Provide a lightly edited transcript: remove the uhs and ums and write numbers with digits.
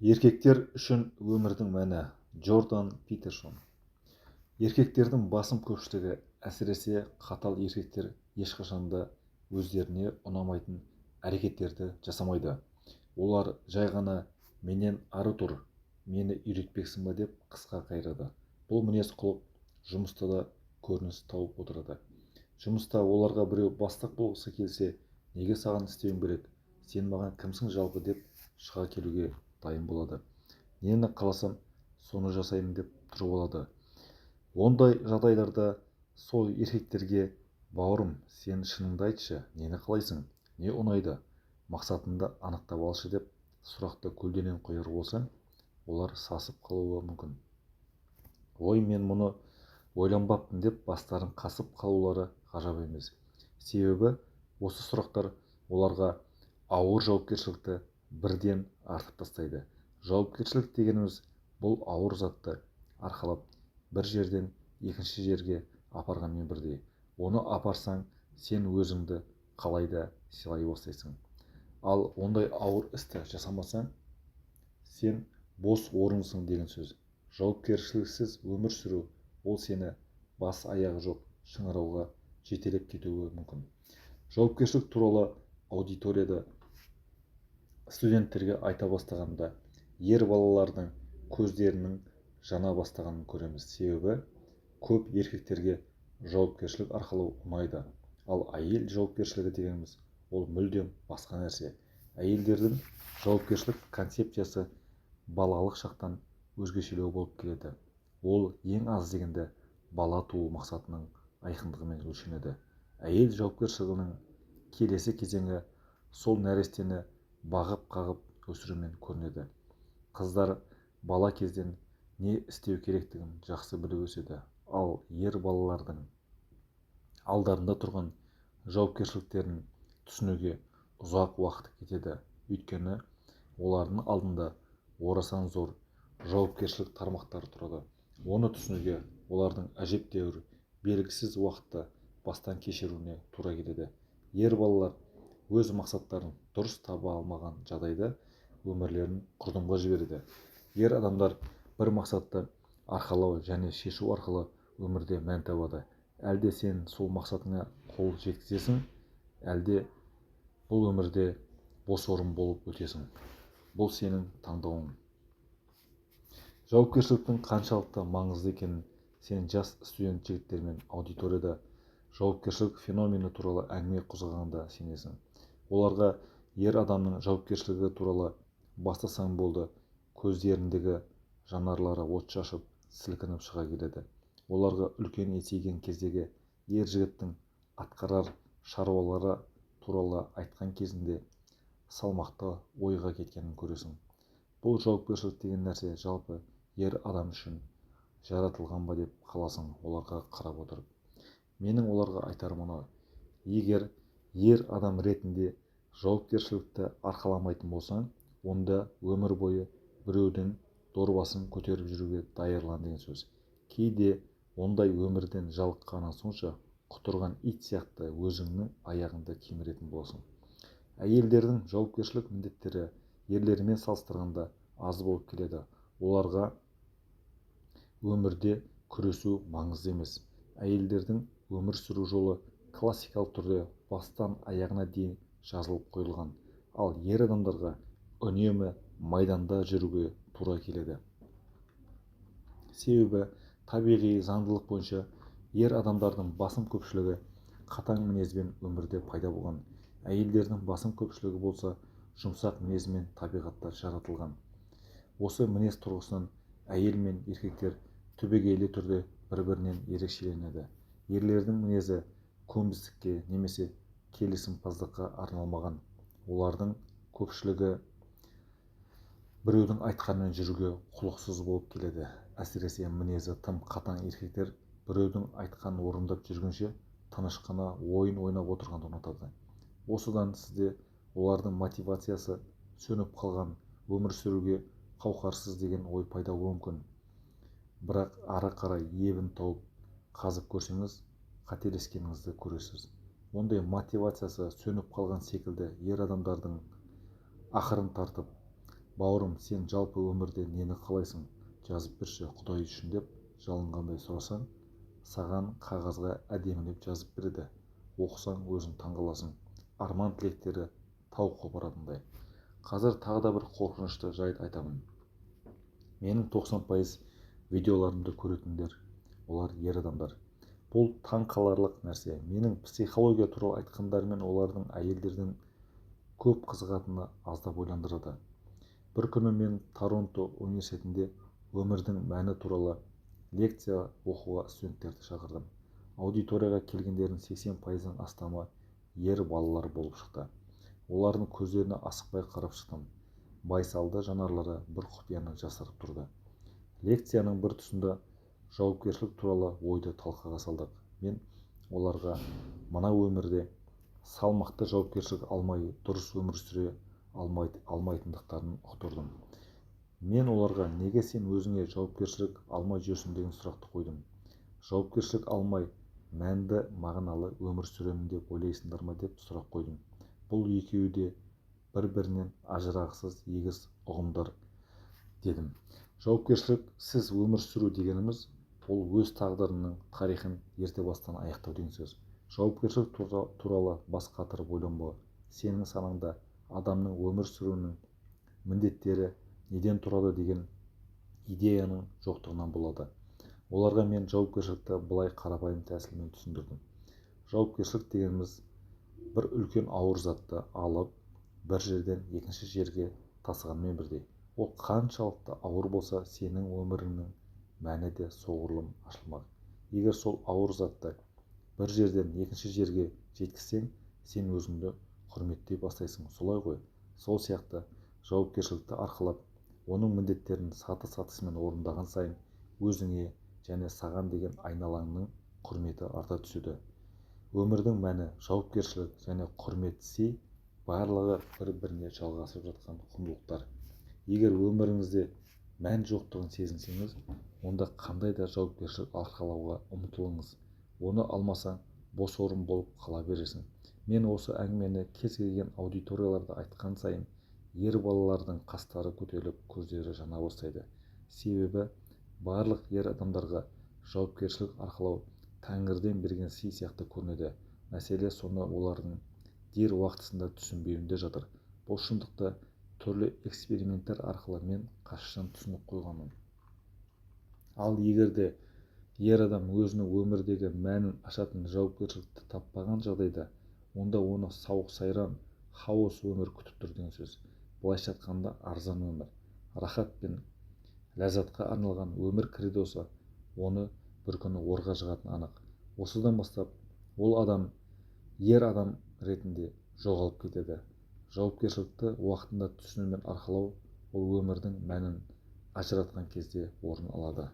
Еркектер үшін өмірдің мәні. Джордан Питерсон. Еркектердің басым көпшілігі, әсіресе қатал еркектер, ешқашанда өздеріне ұнамайтын әрекеттерді жасамайды. Олар жай ғана менен ары тұр, мені үйретпексің ба деп қысқа қайырады. Бұл мінез құлық жұмыста да көрініс тауып отырады. Жұмыста оларға біреу бастық болғысы келсе, неге саған істеуім керек, сен маған кімсің жалпы деп шыға келуге дайын болады. Нені қаласам соны жасаймын деп тұрып алады. Ондай жағдайларда сол еркектерге бауырым, сен шыныңды айтшы, нені қалайсың, не ұнайды, мақсатыңды анықтап алшы деп сұрақты көлденең қояр болсаң, олар сасып қалуы мүмкін. Ой, мен мұны ойланбаппын деп бастарын қасып қалулары ғажап емес. Себебі осы сұрақтар оларға ауыр жауапкершілікті бірден артып тастайды. Жауапкершілік дегеніміз бұл ауыр затты арқалап бір жерден екінші жерге апарғанмен бірдей. Оны апарсаң, сен өзіңді қалайда сыйлай бастайсың. Ал ондай ауыр істі жасамасаң, сен бос орынсың деген сөз. Жауапкершіліксіз өмір сүру, ол сені бас аяғы жоқ шыңырауға жетелеп кетуі мүмкін. Жауапкершілік туралы аудиторияда студенттерге айта бастағанда ер балалардың көздерінің жана бастағанын көреміз. Себебі көп еркектерге жауапкершілік арқылы ұнайды. Ал әйел жауапкершілігі дегеніміз ол мүлдем басқа нәрсе. Әйелдердің жауапкершілік концепциясы балалық шақтан өзгешелеу болып келеді. Ол ең аз дегенде бала туу мақсатының айқындығымен өлшенеді. Әйел жауапкершілігінің келесі кезеңі сол нәрестені бағып-қағып өсірумен көрінеді. Қыздар бала кезден не істеу керектігін жақсы біліп өседі. Ал ер балалардың алдарында тұрған жауапкершіліктерін түсінуге ұзақ уақыт кетеді. Өйткені олардың алдында орасан зор жауапкершілік тармақтары тұрады. Оны түсінуге олардың әжептәуір белгісіз уақытта бастан кешіруіне тура келеді. Ер балалар өз мақсаттарын дұрыс таба алмаған жағдайда өмірлерін құрдымға жібереді. Ер адамдар бір мақсатты арқалау және шешу арқылы өмірде мән табады. Әлде сен сол мақсатыңа қол жеткізесің, әлде бұл өмірде бос орын болып өтесің. Бұл сенің таңдауың. Жауапкершіліктің қаншалықты маңызды екенін сен жас студент жігіттермен аудиторияда жауапкершілік феномені туралы әңгіме қозғағанда сенесің. Оларға ер адамның жауапкершілігі туралы бастасаң болды, көздеріндегі жанарлары от шашып, сілкініп шыға келеді. Оларға үлкен есейген кездегі ер жігіттің атқарар шаруалары туралы айтқан кезінде салмақты ойға кеткенін көресің. Бұл жауапкершілік деген нәрсе жалпы ер адам үшін жаратылған ба деп қаласың оларға қарап отырып. Менің оларға айтарым мұны: егер ер адам ретінде жауапкершілікті арқаламайтын болсаң, онда өмір бойы біреудің дорбасын көтеріп жүруге даярлан деген сөз. Кейде ондай өмірден жалыққаның сонша құтырған ит сияқты өзіңнің аяғыңды кеміретін боласың. Әйелдердің жауапкершілік міндеттері ерлермен салыстырғанда аз болып келеді. Оларға өмірде күресу маңызды емес. Әйелдердің өмір сүру жолы классикалық түрде бастан аяғына дейін жазылып қойылған. Ал ер адамдарға үнемі майданда жүруге тура келеді. Себебі табиғи заңдылық бойынша ер адамдардың басым көпшілігі қатаң мінезбен өмірде пайда болған. Әйелдердің басым көпшілігі болса жұмсақ мінезмен табиғатта жаратылған. Осы мінез тұрғысынан әйел мен еркектер түбегейлі түрде бір-бірінен ерекшеленеді. Ерлердің мінезі көнбістікке немесе келісімпаздыққа арналмаған. Олардың көпшілігі біреудің айтқанымен жүруге құлықсыз болып келеді. Әсіресе мінезі тым қатаң еркектер біреудің айтқанын орындап жүргенше тыныш қана ойын ойнап отырғанды ұнатады. Осыдан сізде олардың мотивациясы сөніп қалған, өмір сүруге қауқарсыз деген ой пайда болуы мүмкін. Бірақ ары қарай ебін тауып қазып көрсеңіз, қателескеніңізді көресіз. Ондай мотивациясы сөніп қалған секілді ер адамдардың ақырын тартып бауырым, сен жалпы өмірде нені қалайсың, жазып берші құдай үшін деп жалынғандай сұрасаң, саған қағазға әдемілеп жазып береді. Оқысаң өзің таңғаласың. Арман тілектері тау қопаратындай. Қазір тағы да бір қорқынышты жайт айтамын. Менің 90% видеоларымды көретіндер, олар ер адамдар. Бұл таң қаларлық нәрсе. Менің психология туралы айтқандарымен олардың әйелдердің көп қызығатыны аздап ойландырады. Бір күні мен Торонто университетінде өмірдің мәні туралы лекция оқуға студенттерді шақырдым. Аудиторияға келгендердің 80%-нан астамы ер балалар болып шықты. Олардың көздеріне асықпай қарап шықтым. Байсалды жанарлары бір құпияны жасырып тұрды. Лекцияның бір тұсында жауапкершілік туралы ойды талқыға салдық. Мен оларға мына өмірде салмақты жауапкершілік алмай дұрыс өмір сүре алмайтындықтарын ұқтырдым. Мен оларға неге сен өзіңе жауапкершілік алмай жүрсің деген сұрақты қойдым. Жауапкершілік алмай мәнді мағыналы өмір сүремін деп ойлайсыңдар ма деп сұрақ қойдым. Бұл екеуі де бір-бірінен ажырағысыз егіз ұғымдар дедім. Жауапкершілік сіз өмір сүру дегеніміз, ол өз тағдырының тарихын ерте бастан аяқтау деген сөз. Жауапкершілік туралы бас қатырып ойланба. Сенің санаңда адамның өмір сүруінің міндеттері неден тұрады деген идеяның жоқтығынан болады. Оларға мен жауапкершілікті былай қарапайым тәсілмен түсіндірдім. Жауапкершілік дегеніміз бір үлкен ауыр затты алып, бір жерден екінші жерге тасығанмен бірдей. Ол қаншалықты ауыр болса, сенің өміріңнің мәні де соғұрлым ашылмақ. Егер сол ауыр затты бір жерден екінші жерге жеткізсең, сен өзіңді құрметтей бастайсың. Солай ғой? Сол сияқты жауапкершілікті арқалап, оның міндеттерін саты-сатысымен орындаған сайын өзіңе және саған деген айналаңның құрметі арта түседі. Өмірдің мәні, жауапкершілік және құрметси барлығы бір-біріне жалғасып жатқан құндылықтар. Егер өміріңізде мән жоқтығын сезінсеңіз, онда қандай да жауапкершілік арқалауға ұмтылыңыз. Оны алмасаң, бос орын болып қала бересің. Мен осы әңгімені кез келген аудиторияларда айтқан сайын, ер балалардың қастары көтеріліп, көздері жана бастайды. Себебі барлық ер адамдарға жауапкершілік арқалау Тәңірден берген сый сияқты көрінеді. Мәселе соны олардың дер уақытысында түсінбеуінде жатыр. Бұл шындықты түрлі эксперименттер арқылы мен қашан түсініп қойғанмын. Ал егер де ер адам өзінің өмірдегі мәнін ашатын жауапкершілікті таппаған жағдайда, онда оны сауық-сайран, хаос өмір күтіп тұр деген сөз. Былайша айтқанда арзан өмір, рахат пен ләззатқа арналған өмір кредосы оны бір күні орға жығатыны анық. Осыдан бастап ол адам ер адам ретінде жоғалып кетеді. Жауапкершілікті уақытында түсіну мен арқалау ол өмірдің мәнін ажыратқан кезде орын алады.